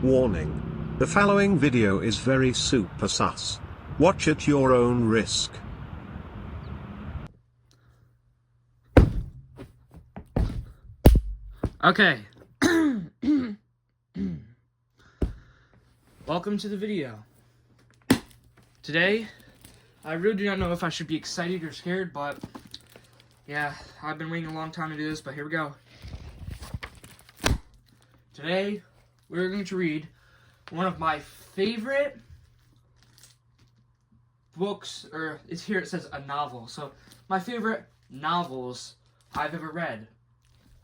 Warning. The following video is very super sus. Watch at your own risk. Okay. Welcome to the video. Today, I really do not know if I should be excited or scared, but yeah, I've been waiting a long time to do this, but here we go. Today, we're going to read one of my favorite books, or it's here it says a novel. So, my favorite novels I've ever read.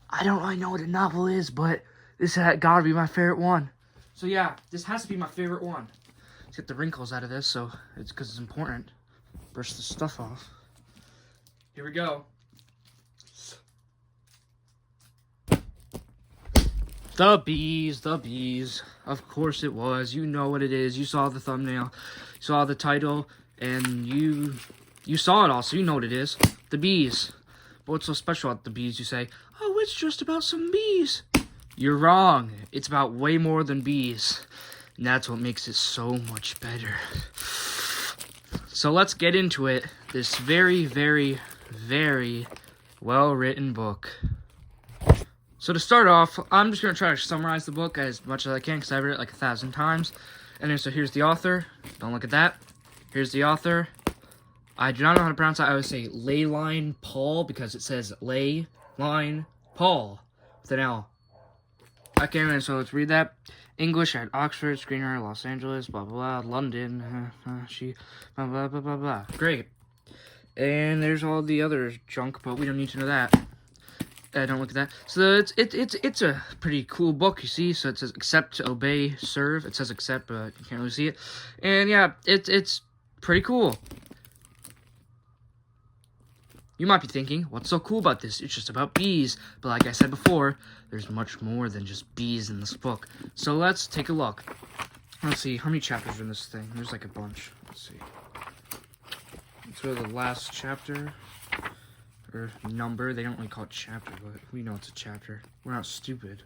I don't really know what a novel is, but this had gotta be my favorite one. So yeah, this has to be my favorite one. Let's get the wrinkles out of this, so it's because it's important. Brush the stuff off. Here we go. The Bees, The Bees. Of course it was. You know what it is. You saw the thumbnail, you saw the title, and you saw it all, so you know what it is. The Bees. But what's so special about The Bees, you say? Oh, it's just about some bees. You're wrong. It's about way more than bees. And that's what makes it so much better. So let's get into it. This very, very, very well-written book. So to start off, I'm just going to try to summarize the book as much as I can because I've read it like 1,000 times. And then so here's the author. Don't look at that. Here's the author. I do not know how to pronounce that. I would say Leyline Paul because it says Leyline Paul with an L. Okay, so let's read that. English at Oxford, screenwriter, Los Angeles, blah, blah, blah, London, she, blah, blah, blah, blah, blah. Great. And there's all the other junk, but we don't need to know that. Don't look at that. So it's a pretty cool book, you see. So it says accept, obey, serve. It says accept, but you can't really see it. And yeah, it's pretty cool. You might be thinking, what's so cool about this? It's just about bees. But like I said before, there's much more than just bees in this book. So let's take a look. Let's see, how many chapters are in this thing? There's like a bunch. Let's see. Let's go to the last chapter. Or number. They don't really call it chapter, but we know it's a chapter. We're not stupid.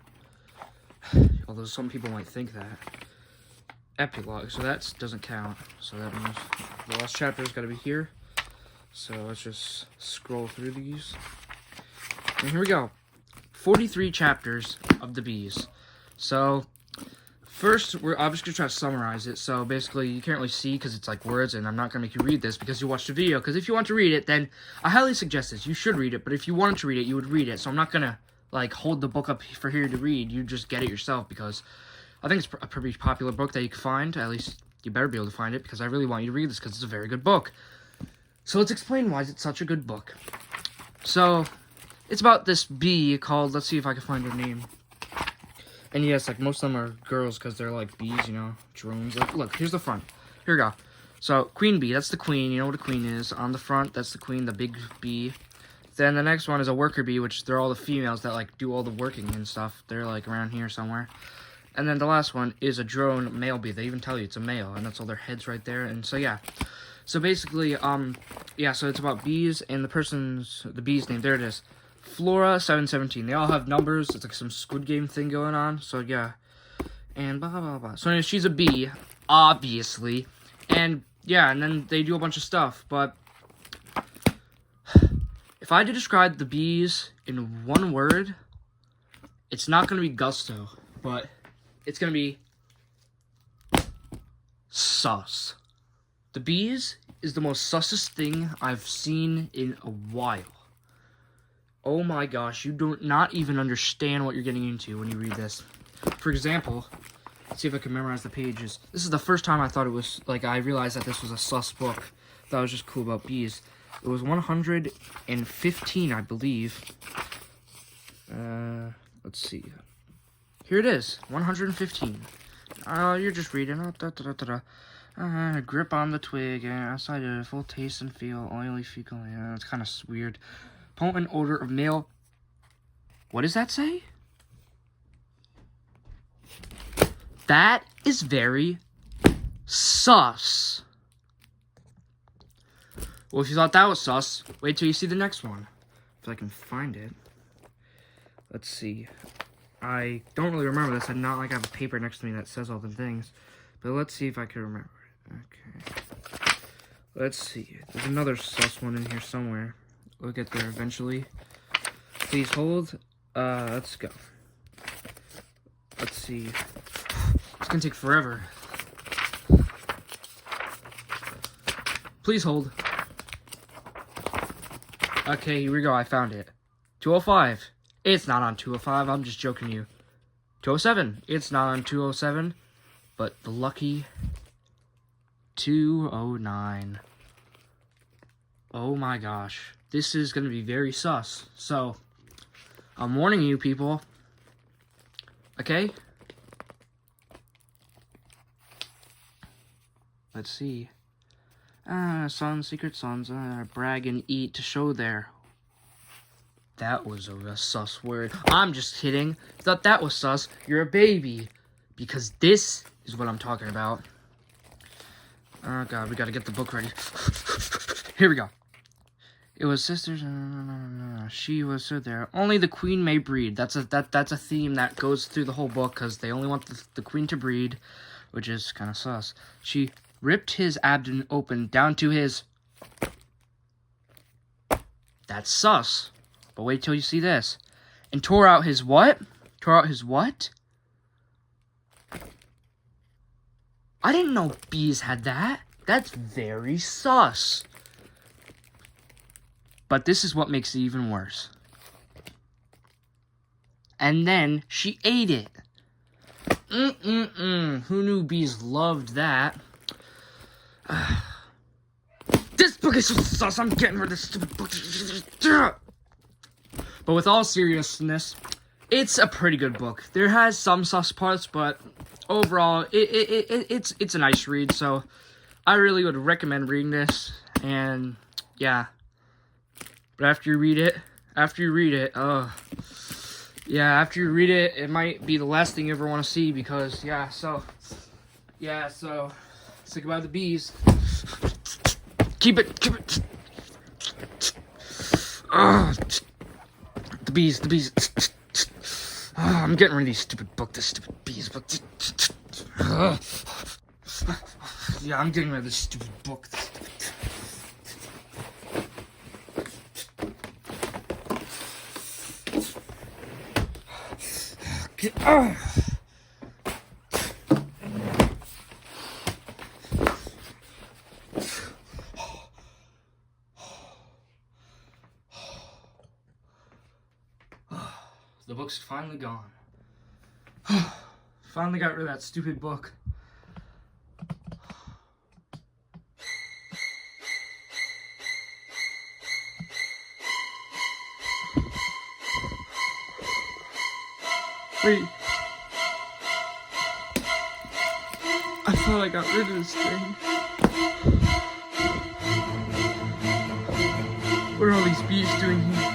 Although some people might think that. Epilogue. So that doesn't count. So that means the last chapter's got to be here. So let's just scroll through these. And here we go. 43 chapters of The Bees. So first, I'm just going to try to summarize it. So basically, you can't really see because it's like words, and I'm not going to make you read this because you watched the video. Because if you want to read it, then I highly suggest this. You should read it, but if you wanted to read it, you would read it. So I'm not going to like hold the book up for here to read. You just get it yourself because I think it's a pretty popular book that you can find. At least you better be able to find it because I really want you to read this because it's a very good book. So let's explain why it's such a good book. So, it's about this bee called, let's see if I can find her name. And yes, like most of them are girls because they're like bees, you know, drones. Like, look, here's the front. Here we go. So, queen bee, that's the queen. You know what a queen is. On the front, that's the queen, the big bee. Then the next one is a worker bee, which they're all the females that like do all the working and stuff. They're like around here somewhere. And then the last one is a drone male bee. They even tell you it's a male, and that's all their heads right there. And so, yeah. So basically, yeah, so it's about bees, and the bee's name, there it is, Flora 717. They all have numbers. It's like some Squid Game thing going on, so yeah, and blah, blah, blah. So anyways, she's a bee, obviously, and yeah, and then they do a bunch of stuff, but if I had to describe the bees in one word, it's not going to be gusto, but it's going to be sus. The Bees is the most sussest thing I've seen in a while. Oh my gosh, you do not even understand what you're getting into when you read this. For example, let's see if I can memorize the pages. This is the first time I thought it was, like, I realized that this was a sus book. I thought it was just cool about bees. It was 115, I believe. Let's see. Here it is, 115. You're just reading. Grip on the twig, outside a full taste and feel, oily fecal, yeah, it's kind of weird. Potent odor of male. What does that say? That is very sus. Well, if you thought that was sus, wait till you see the next one. If I can find it. Let's see. I don't really remember this. I'm not like I have a paper next to me that says all the things. But let's see if I can remember it. Okay. Let's see. There's another sus one in here somewhere. We'll get there eventually. Please hold. Let's go. Let's see. It's gonna take forever. Please hold. Okay, here we go. I found it. 205. It's not on 205. I'm just joking you. 207. It's not on 207. But the lucky 209. Oh my gosh. This is going to be very sus. So, I'm warning you people. Okay? Let's see. Sons, secret sons, brag and eat to show there. That was a sus word. I'm just kidding. Thought that was sus. You're a baby. Because this is what I'm talking about. Oh god, we gotta get the book ready. Here we go. It was sisters. She was stood there. Only the queen may breed. That's a theme that goes through the whole book because they only want the queen to breed, which is kind of sus. She ripped his abdomen open down to his. That's sus. But wait till you see this. And tore out his what? Tore out his what? I didn't know bees had that. That's very sus. But this is what makes it even worse. And then she ate it. Who knew bees loved that? This book is so sus. I'm getting rid of this stupid book. But with all seriousness, it's a pretty good book. There has some sus parts, but overall, it's a nice read. So I really would recommend reading this. And yeah, but after you read it, after you read it, it might be the last thing you ever want to see because so say goodbye to the bees. Keep it. The bees. I'm getting rid of these stupid book, this stupid bees book. Yeah, I'm getting rid of this stupid book. The book's finally gone. Finally got rid of that stupid book. Wait. I thought I got rid of this thing. What are all these bees doing here?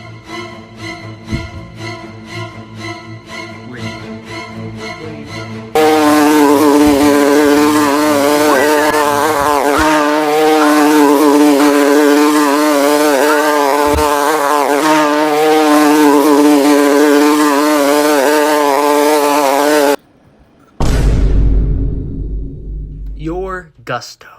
Your Gusto.